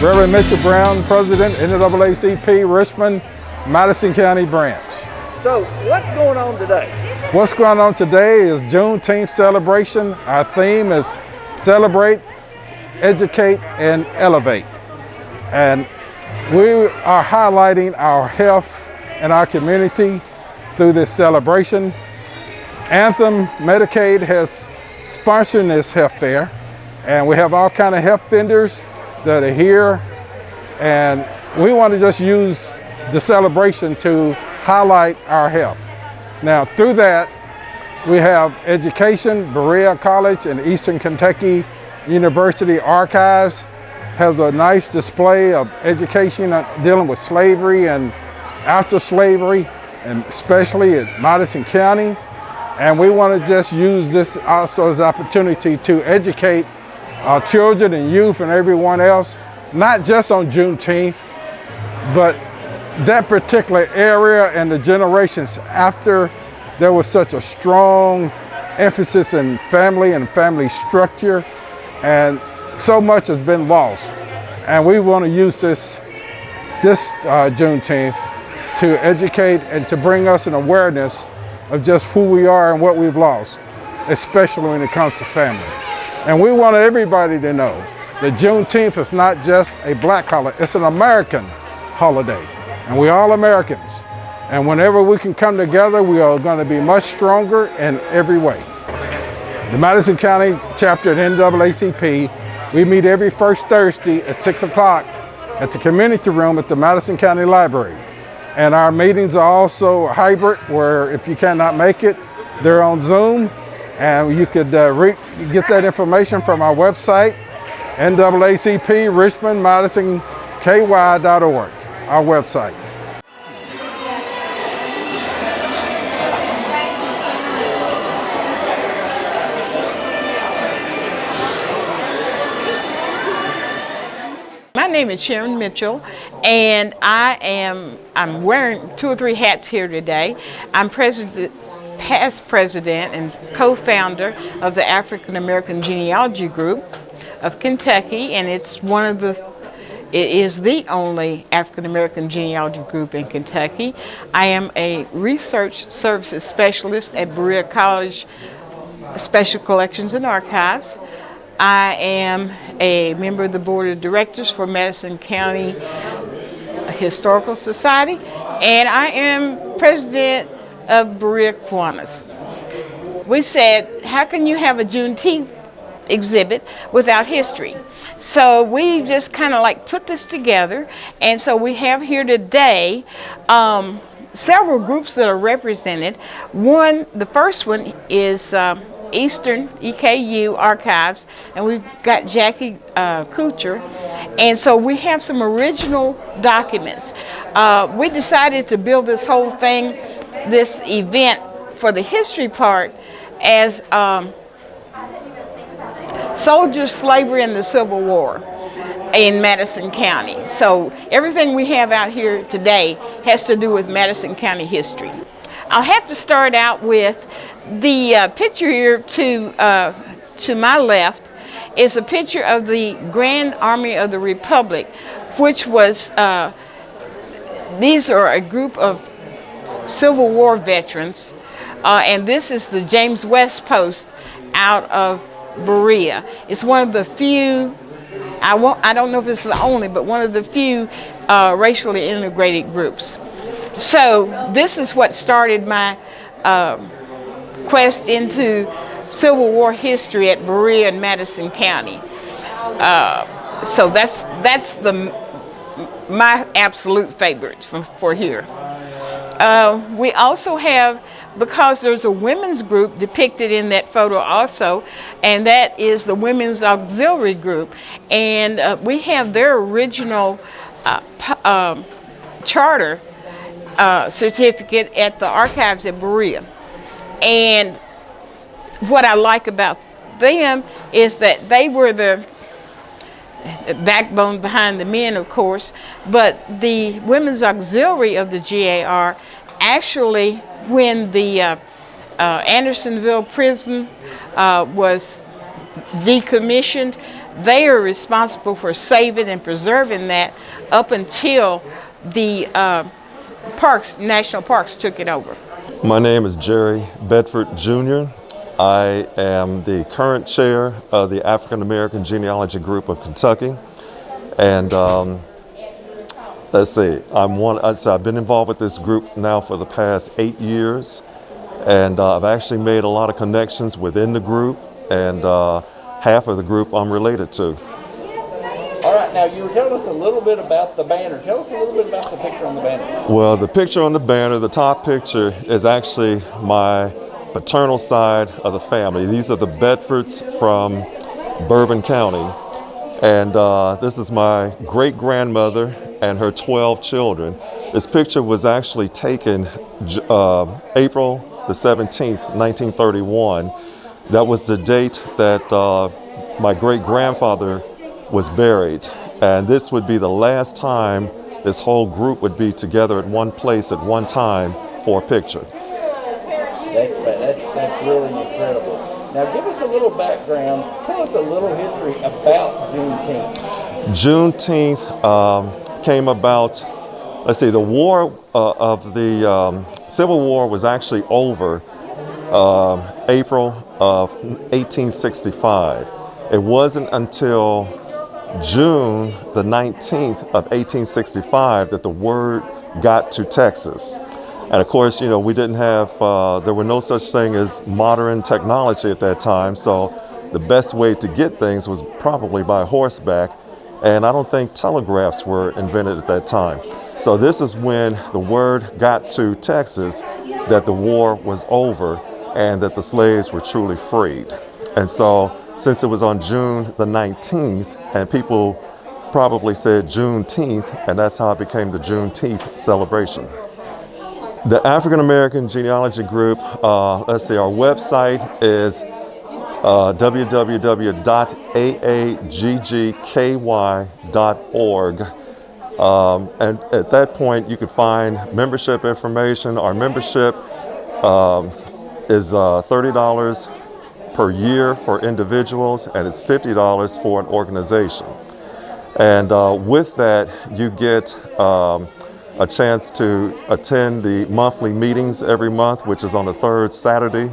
Reverend Mitchell Brown, President, NAACP, Richmond, Madison County Branch. So, what's going on today? What's going on today is Juneteenth celebration. Our theme is Celebrate, Educate, and Elevate. And we are highlighting our health in our community through this celebration. Anthem Medicaid has sponsored this health fair, and we have all kinds of health vendors that are here, and we want to just use the celebration to highlight our health. Now, through that, we have education. Berea College and Eastern Kentucky University Archives has a nice display of education dealing with slavery and after slavery, and especially at Madison County. And we want to just use this also as an opportunity to educate our children and youth and everyone else, not just on Juneteenth, but that particular area and the generations after. There was such a strong emphasis in family and family structure, and so much has been lost. And we want to use this Juneteenth to educate and to bring us an awareness of just who we are and what we've lost, especially when it comes to family. And we want everybody to know that Juneteenth is not just a black holiday, it's an American holiday, and we're all Americans. And whenever we can come together, we are going to be much stronger in every way. The Madison County chapter at NAACP, we meet every first Thursday at 6 o'clock at the community room at the Madison County Library. And our meetings are also hybrid, where if you cannot make it, they're on Zoom. And you could get that information from our website, NAACP Richmond Madison KY.org, our website. My name is Sharon Mitchell, and I'm wearing 2 or 3 hats here today. I'm past president and co-founder of the African American Genealogy Group of Kentucky, and it is the only African American genealogy group in Kentucky. I am a research services specialist at Berea College Special Collections and Archives. I am a member of the board of directors for Madison County Historical Society, and I am president of Berea Kiwanis. We said, how can you have a Juneteenth exhibit without history? So we just kind of like put this together, and so we have here today several groups that are represented. The first one is Eastern EKU Archives, and we've got Jackie Kuchar, and so we have some original documents. We decided to build this whole thing, this event for the history part, as soldiers, slavery, and the Civil War in Madison County. So everything we have out here today has to do with Madison County history. I'll have to start out with the picture here to my left is a picture of the Grand Army of the Republic, which was, these are a group of Civil War veterans, and this is the James West Post out of Berea. It's one of the few, I don't know if it's the only, but one of the few racially integrated groups. So this is what started my quest into Civil War history at Berea and Madison County. So that's my absolute favorites for here. We also have, because there's a women's group depicted in that photo also, and that is the Women's Auxiliary Group, and we have their original charter certificate at the archives at Berea. And what I like about them is that they were the backbone behind the men, of course, but the Women's Auxiliary of the GAR actually, when the Andersonville prison was decommissioned, they are responsible for saving and preserving that up until the national parks took it over. My name is Jerry Bedford Jr. I am the current chair of the African American Genealogy Group of Kentucky. And let's see, I've been involved with this group now for the past 8 years. And I've actually made a lot of connections within the group, and half of the group I'm related to. All right, now you were telling us a little bit about the banner. Tell us a little bit about the picture on the banner. Well, the picture on the banner, the top picture, is actually my paternal side of the family. These are the Bedfords from Bourbon County. And this is my great-grandmother and her 12 children. This picture was actually taken April the 17th, 1931. That was the date that my great-grandfather was buried. And this would be the last time this whole group would be together at one place at one time for a picture. That's really incredible. Now give us a little background. Tell us a little history about Juneteenth. Juneteenth came about, let's see, the war of the Civil War was actually over April of 1865. It wasn't until June the 19th of 1865 that the word got to Texas. And of course, you know, we didn't have, there were no such thing as modern technology at that time. So the best way to get things was probably by horseback. And I don't think telegraphs were invented at that time. So this is when the word got to Texas that the war was over and that the slaves were truly freed. And so since it was on June the 19th, and people probably said Juneteenth, and that's how it became the Juneteenth celebration. The African American Genealogy Group, let's see, our website is www.aaggky.org. And at that point, you can find membership information. Our membership is $30 per year for individuals, and it's $50 for an organization. And with that, you get a chance to attend the monthly meetings every month, which is on the third Saturday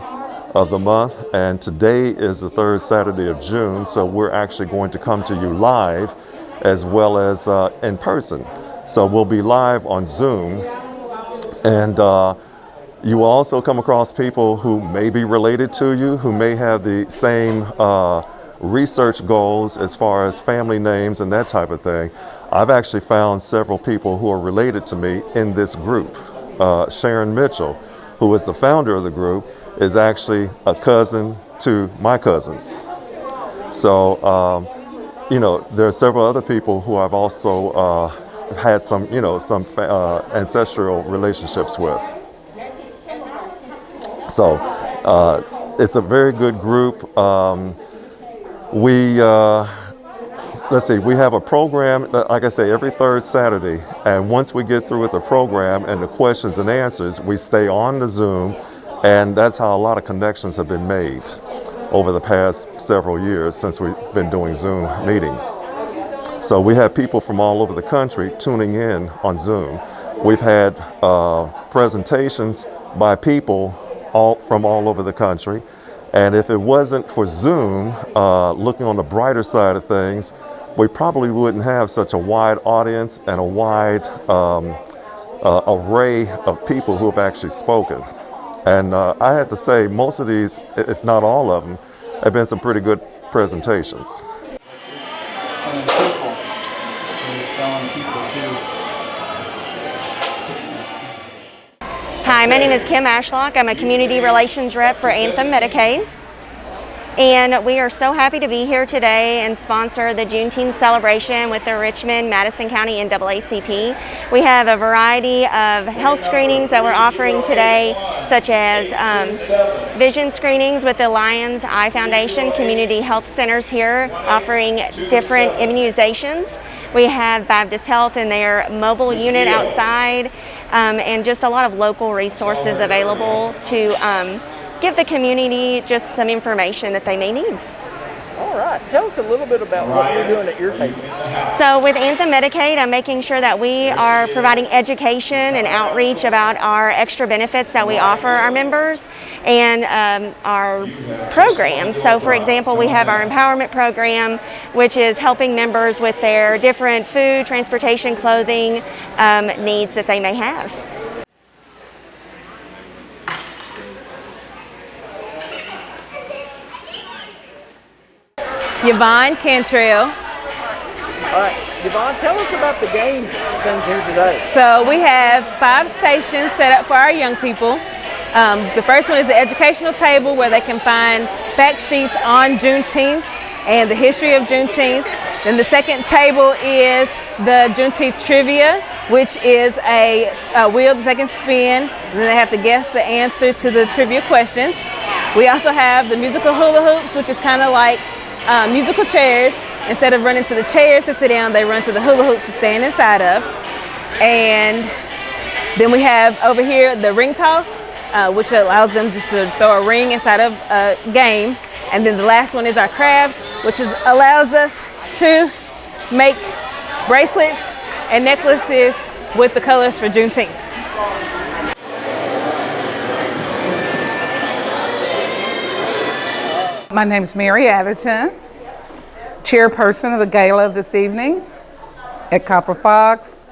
of the month. And today is the third Saturday of June, so we're actually going to come to you live as well as in person. So we'll be live on Zoom, and you will also come across people who may be related to you, who may have the same research goals as far as family names and that type of thing. I've actually found several people who are related to me in this group. Sharon Mitchell, who is the founder of the group, is actually a cousin to my cousins. So, you know, there are several other people who I've also had some, you know, some ancestral relationships with. So it's a very good group. Let's see, we have a program, like I say, every third Saturday. And once we get through with the program and the questions and answers, we stay on the Zoom. And that's how a lot of connections have been made over the past several years since we've been doing Zoom meetings. So we have people from all over the country tuning in on Zoom. We've had presentations by people from all over the country. And if it wasn't for Zoom, looking on the brighter side of things, we probably wouldn't have such a wide audience and a wide array of people who have actually spoken. And I have to say, most of these, if not all of them, have been some pretty good presentations. Hi, my name is Kim Ashlock. I'm a community relations rep for Anthem Medicaid. And we are so happy to be here today and sponsor the Juneteenth celebration with the Richmond, Madison County NAACP. We have a variety of health screenings that we're offering today, such as vision screenings with the Lions Eye Foundation community health centers here offering different immunizations. We have Baptist Health in their mobile unit outside, and just a lot of local resources available to give the community just some information that they may need. All All right. Tell us a little bit about what you're doing at your table. So with Anthem Medicaid, I'm making sure that we are providing education and outreach about our extra benefits that we offer our members and our programs. So for example, we have our empowerment program, which is helping members with their different food, transportation, clothing needs that they may have. Yvonne Cantrell. All right, Yvonne, tell us about the games things here today. So we have 5 stations set up for our young people. The first one is the educational table where they can find fact sheets on Juneteenth and the history of Juneteenth. Then the second table is the Juneteenth trivia, which is a wheel that they can spin, and then they have to guess the answer to the trivia questions. We also have the musical hula hoops, which is kind of like musical chairs. Instead of running to the chairs to sit down, they run to the hula hoops to stand inside of. And then we have over here the ring toss, which allows them just to throw a ring inside of a game. And then the last one is our crafts, which allows us to make bracelets and necklaces with the colors for Juneteenth. My name is Mary Adderton, chairperson of the Gala this evening at Copper Fox.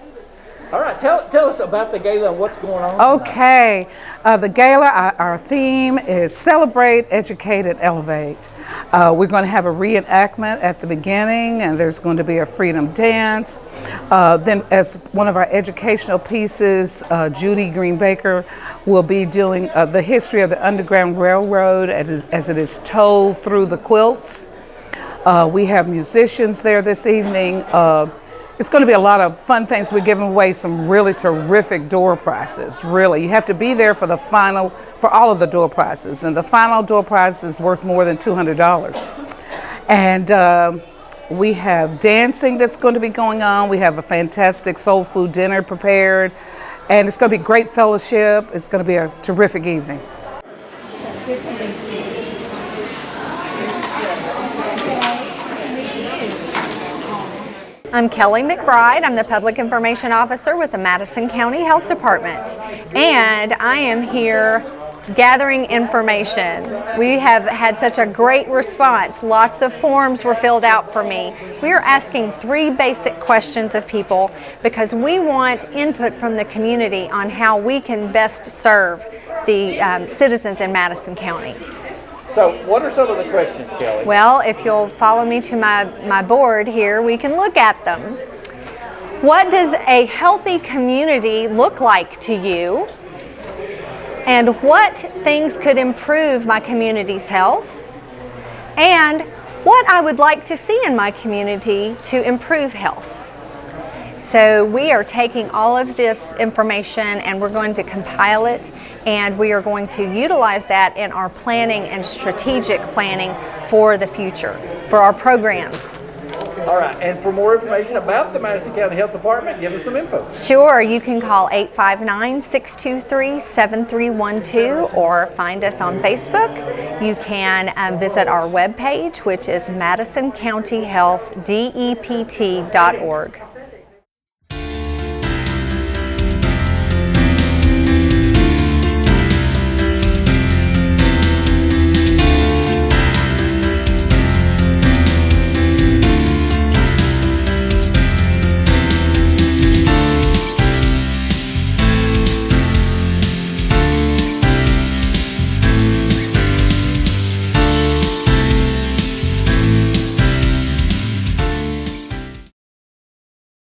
All right, tell us about the Gala and what's going on. Okay, the Gala, our theme is Celebrate, Educate, and Elevate. We're going to have a reenactment at the beginning, and there's going to be a freedom dance. Then as one of our educational pieces, Judy Green-Baker will be doing the history of the Underground Railroad as it is told through the quilts. We have musicians there this evening. It's going to be a lot of fun things. We're giving away some really terrific door prizes. Really, you have to be there for all of the door prizes, and the final door prize is worth more than $200. And we have dancing that's going to be going on. We have a fantastic soul food dinner prepared, and it's going to be great fellowship. It's going to be a terrific evening. I'm Kelly McBride. I'm the Public Information Officer with the Madison County Health Department, and I am here gathering information. We have had such a great response. Lots of forms were filled out for me. We are asking 3 basic questions of people because we want input from the community on how we can best serve the citizens in Madison County. So what are some of the questions, Kelly? Well, if you'll follow me to my board here, we can look at them. What does a healthy community look like to you? And what things could improve my community's health? And what I would like to see in my community to improve health. So we are taking all of this information and we're going to compile it, and we are going to utilize that in our planning and strategic planning for the future, for our programs. All right, and for more information about the Madison County Health Department, give us some info. Sure, you can call 859-623-7312 or find us on Facebook. You can visit our webpage, which is MadisonCountyHealthDEPT.org.